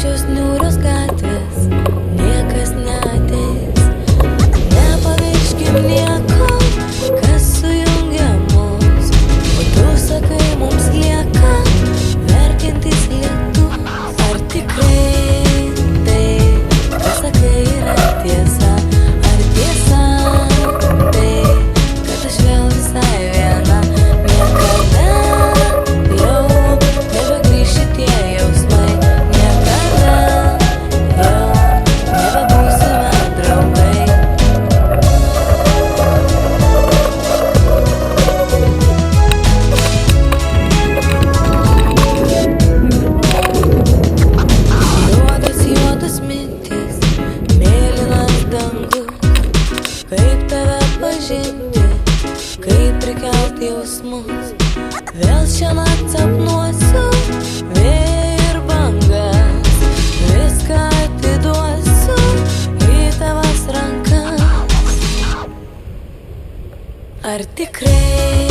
Tuščios niūrios gatvės, niekas neateis. Nepamirškim nieko, kas sujungia mus, o tu sakai, mums lieka verkiantis lietus. Ar tikrai tai, ką sakai, yra tiesa? Ar tiesa tai, kad aš vėl visai viena? Niekada jau nebegrįš šitie jausmai, niekada jau nebebūsime draugai. Juodas mintys, mėlynas dangus, kaip tave pažinti, kaip prikelt jausmus. Vėl šiąnakt sapnuosiu vėją ir bangas, viską atiduosiu į tavas rankas. Ar tikrai